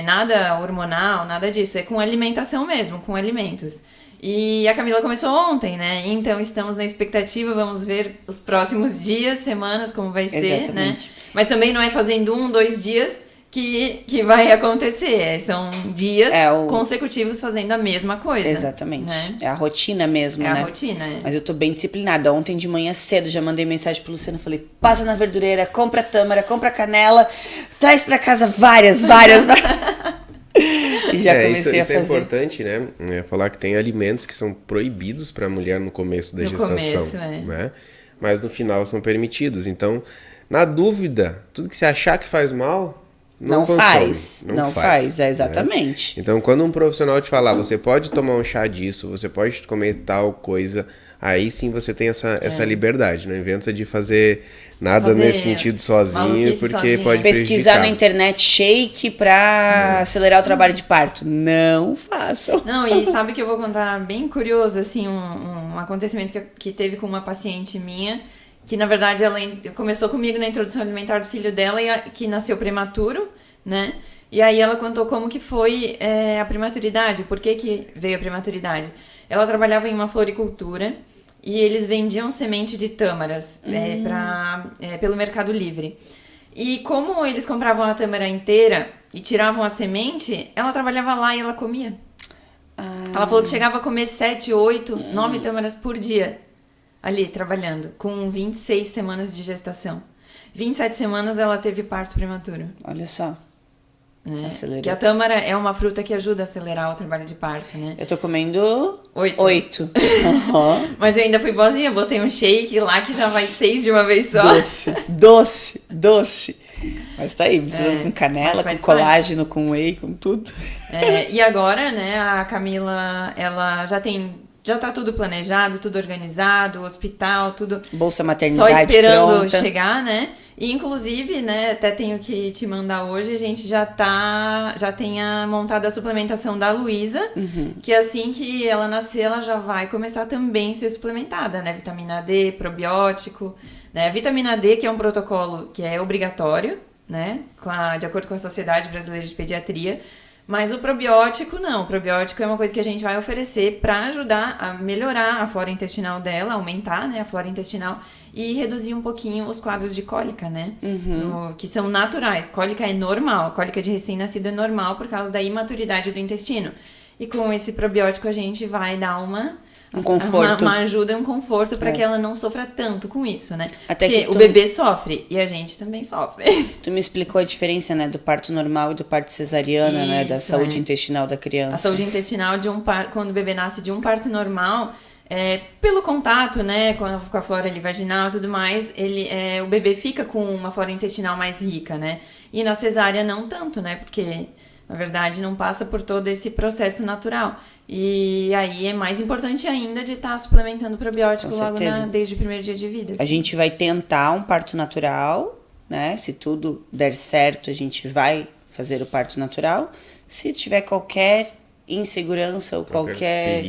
Nada hormonal, nada disso. É com alimentação mesmo, com alimentos. E a Camila começou ontem, né? Então estamos na expectativa, vamos ver os próximos dias, semanas, como vai ser, né? Mas também não é fazendo 1, 2 dias que vai acontecer. São dias É, consecutivos fazendo a mesma coisa. Exatamente. Né? É a rotina mesmo, É né? a rotina. Mas eu tô bem disciplinada. Ontem de manhã cedo já mandei mensagem pro Luciano. Falei, passa na verdureira, compra tâmara, compra canela, traz pra casa várias. E já comecei a isso fazer. é importante, né? Falar que tem alimentos que são proibidos para a mulher no começo da gestação, né? Mas no final são permitidos. Então, na dúvida, tudo que você achar que faz mal, não consome. Não faz, exatamente. Né? Então, quando um profissional te falar, você pode tomar um chá disso, você pode comer tal coisa, aí sim você tem essa liberdade. Não inventa de fazer nada nesse sentido sozinho, porque pode pesquisar na internet shake pra acelerar o trabalho de parto. Não façam. Não, e sabe que eu vou contar bem curioso, assim, um acontecimento que teve com uma paciente minha, que na verdade ela começou comigo na introdução alimentar do filho dela, que nasceu prematuro, né? E aí ela contou como que foi a prematuridade, por que veio a prematuridade. Ela trabalhava em uma floricultura e eles vendiam semente de tâmaras pelo Mercado Livre. E como eles compravam a tâmara inteira e tiravam a semente, ela trabalhava lá e ela comia. Ela falou que chegava a comer 7, 8, 9 tâmaras por dia. Ali, trabalhando, com 26 semanas de gestação. 27 semanas ela teve parto prematuro. Olha só. Que a tâmara é uma fruta que ajuda a acelerar o trabalho de parto, né? Eu tô comendo 8. Mas eu ainda fui boazinha, botei um shake lá que já vai 6 de uma vez só. Doce. Mas tá aí, misturando com canela, com colágeno, com whey, com tudo. E agora, né, a Camila, ela já tá tudo planejado, tudo organizado, hospital, tudo. Bolsa maternidade só esperando pronta. chegar, né? E inclusive, né, até tenho que te mandar hoje, a gente já tenha montado a suplementação da Luísa, que assim que ela nascer, ela já vai começar também a ser suplementada, né? Vitamina D, probiótico, né? Vitamina D, que é um protocolo que é obrigatório, né? De acordo com a Sociedade Brasileira de Pediatria. Mas o probiótico não, o probiótico é uma coisa que a gente vai oferecer para ajudar a melhorar a flora intestinal dela, aumentar, né, a flora intestinal e reduzir um pouquinho os quadros de cólica, né, que são naturais. Cólica é normal, cólica de recém-nascido é normal por causa da imaturidade do intestino. E com esse probiótico a gente vai dar um conforto. Uma ajuda e um conforto para que ela não sofra tanto com isso, né? Até porque o bebê sofre e a gente também sofre. Tu me explicou a diferença, né, do parto normal e do parto cesariana, isso, né, da saúde intestinal da criança. A saúde intestinal quando o bebê nasce de um parto normal, pelo contato, né, com a flora ali vaginal e tudo mais, o bebê fica com uma flora intestinal mais rica, né? E na cesárea não tanto, né? Porque na verdade, não passa por todo esse processo natural. E aí é mais importante ainda de estar suplementando probiótico logo desde o primeiro dia de vida. A gente vai tentar um parto natural, né? Se tudo der certo, a gente vai fazer o parto natural. Se tiver qualquer insegurança ou qualquer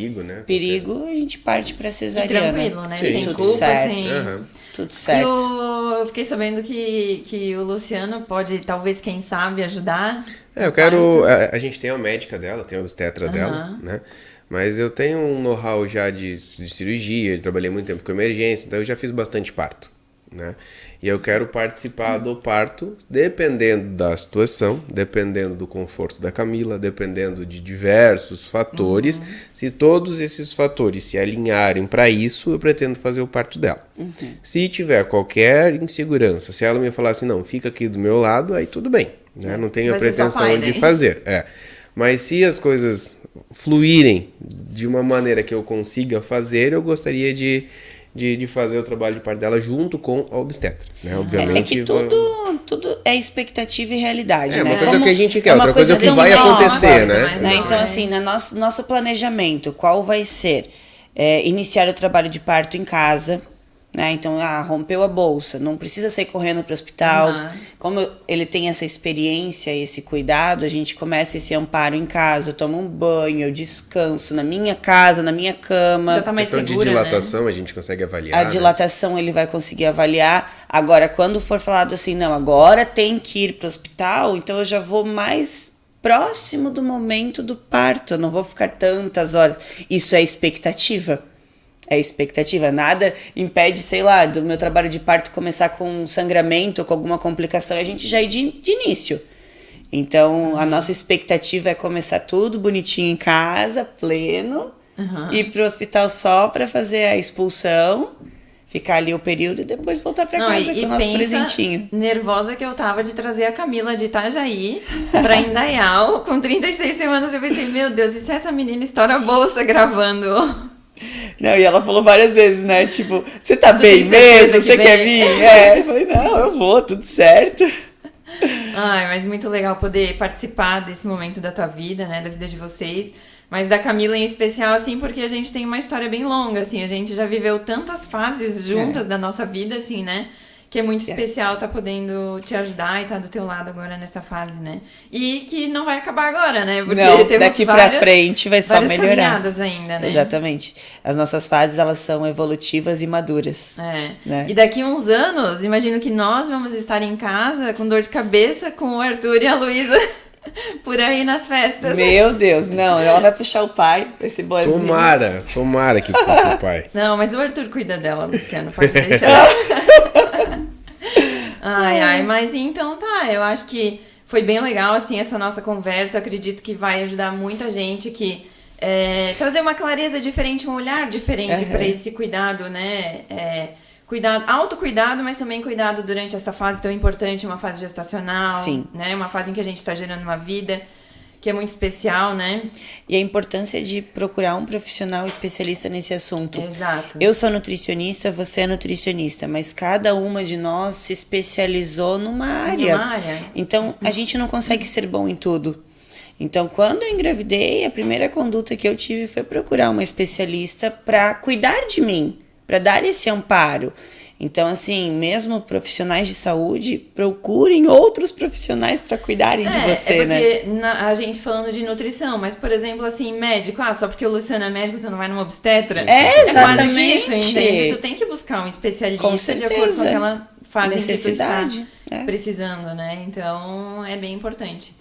perigo, a gente parte para cesariana. E tranquilo, né? Sim. Sem tudo culpa, certo. Tudo certo. Eu fiquei sabendo que o Luciano pode, talvez, quem sabe, ajudar. A gente tem a médica dela, tem a obstetra dela, né? Mas eu tenho um know-how já de cirurgia, eu trabalhei muito tempo com emergência, então eu já fiz bastante parto, né? E eu quero participar do parto, dependendo da situação, dependendo do conforto da Camila, dependendo de diversos fatores. Se todos esses fatores se alinharem para isso, eu pretendo fazer o parto dela. Se tiver qualquer insegurança, se ela me falar assim, não, fica aqui do meu lado, aí tudo bem, né? Não tenho a pretensão de fazer. Mas se as coisas fluírem de uma maneira que eu consiga fazer, eu gostaria de fazer o trabalho de parto dela junto com a obstetra, né? Obviamente, que tudo é expectativa e realidade, né? Uma coisa que a gente quer, outra coisa que vai acontecer, né? Então, assim, nosso planejamento, qual vai ser? Iniciar o trabalho de parto em casa, né? Então, rompeu a bolsa, não precisa sair correndo para o hospital. Como ele tem essa experiência, esse cuidado, a gente começa esse amparo em casa. Eu tomo um banho, eu descanso na minha casa, na minha cama. Já tá mais segura, de dilatação, né? A gente consegue avaliar. A dilatação ele vai conseguir avaliar. Agora, quando for falado assim, não, agora tem que ir para o hospital, então eu já vou mais próximo do momento do parto. Eu não vou ficar tantas horas. Isso é expectativa. É expectativa, nada impede, sei lá, do meu trabalho de parto começar com sangramento ou com alguma complicação, a gente já ir de início. Então, a nossa expectativa é começar tudo bonitinho em casa, pleno, ir pro hospital só para fazer a expulsão, ficar ali o período e depois voltar para casa com o nosso presentinho. Nervosa que eu tava de trazer a Camila de Itajaí pra Indaial com 36 semanas. Eu pensei, meu Deus, e se essa menina estoura a bolsa gravando? Não, e ela falou várias vezes, né? Tipo, você tá bem mesmo? Você quer vir? Eu falei, não, eu vou, tudo certo. Ai, mas muito legal poder participar desse momento da tua vida, né? Da vida de vocês. Mas da Camila em especial, assim, porque a gente tem uma história bem longa, assim. A gente já viveu tantas fases juntas da nossa vida, assim, né? Que é muito especial tá podendo te ajudar e tá do teu lado agora nessa fase, né? E que não vai acabar agora, né? Porque não, temos daqui pra frente vai só melhorar. Caminhadas ainda, né? Exatamente. As nossas fases, elas são evolutivas e maduras. Né? E daqui uns anos, imagino que nós vamos estar em casa com dor de cabeça com o Arthur e a Luísa por aí nas festas. Meu Deus, não, ela vai puxar o pai com esse boazinho. Tomara que puxe o pai. Não, mas o Arthur cuida dela, Luciano, pode deixar. Mas então tá, eu acho que foi bem legal, assim, essa nossa conversa. Eu acredito que vai ajudar muita gente que trazer uma clareza diferente, um olhar diferente para esse cuidado, né? Autocuidado, mas também cuidado durante essa fase tão importante, uma fase gestacional. Sim. Né? Uma fase em que a gente está gerando uma vida que é muito especial, né? E a importância de procurar um profissional especialista nesse assunto. Exato. Eu sou nutricionista, você é nutricionista, mas cada uma de nós se especializou numa área. Então, a gente não consegue ser bom em tudo. Então, quando eu engravidei, a primeira conduta que eu tive foi procurar uma especialista para cuidar de mim, para dar esse amparo. Então, assim, mesmo profissionais de saúde, procurem outros profissionais para cuidarem de você, porque a gente falando de nutrição, mas, por exemplo, assim, médico, só porque o Luciano é médico, você não vai numa obstetra? Exatamente. Quase isso, entende? Tu tem que buscar um especialista de acordo com aquela fase que tu está precisando, né? Então, é bem importante.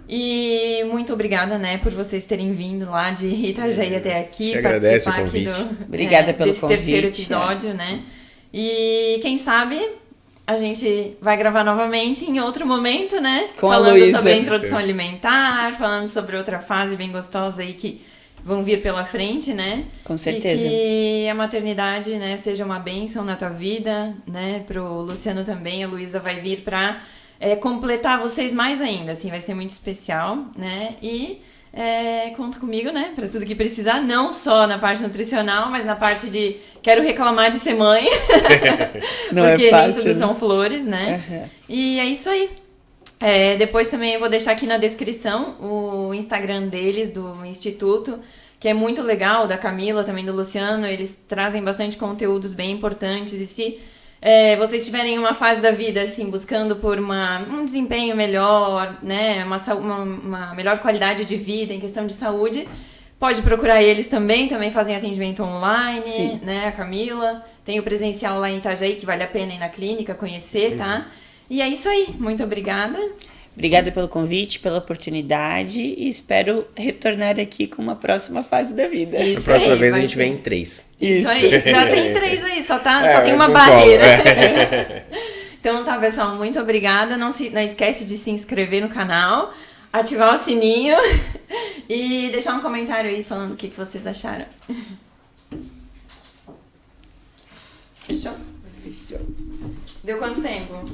E muito obrigada, né, por vocês terem vindo lá de Itajaí até aqui, participar aqui Obrigada pelo desse convite. terceiro episódio, né? E quem sabe a gente vai gravar novamente em outro momento, né? Com a falando Luísa. sobre a introdução alimentar, falando sobre outra fase bem gostosa aí que vão vir pela frente, né? Com certeza. E que a maternidade, né, seja uma bênção na tua vida, né? Pro Luciano também, a Luísa vai vir pra completar vocês mais ainda, assim, vai ser muito especial, né? E conta comigo, né? Pra tudo que precisar, não só na parte nutricional, mas na parte de quero reclamar de ser mãe. Não porque é fácil, nem tudo são flores, né? E é isso aí. Depois também eu vou deixar aqui na descrição o Instagram deles, do Instituto, que é muito legal, da Camila, também do Luciano. Eles trazem bastante conteúdos bem importantes. E se vocês estiverem em uma fase da vida, assim, buscando por um desempenho melhor, né, uma melhor qualidade de vida em questão de saúde, pode procurar eles também fazem atendimento online, Sim. né, a Camila. Tem o presencial lá em Itajaí, que vale a pena ir na clínica, conhecer, tá? E é isso aí, muito obrigada. Obrigada pelo convite, pela oportunidade e espero retornar aqui com uma próxima fase da vida. A próxima vez a gente vem em 3. Isso aí, já tem 3 aí, só tem uma barreira. Então tá, pessoal, muito obrigada. Não esquece de se inscrever no canal, ativar o sininho e deixar um comentário aí falando o que vocês acharam. Fechou? Fechou. Deu quanto tempo?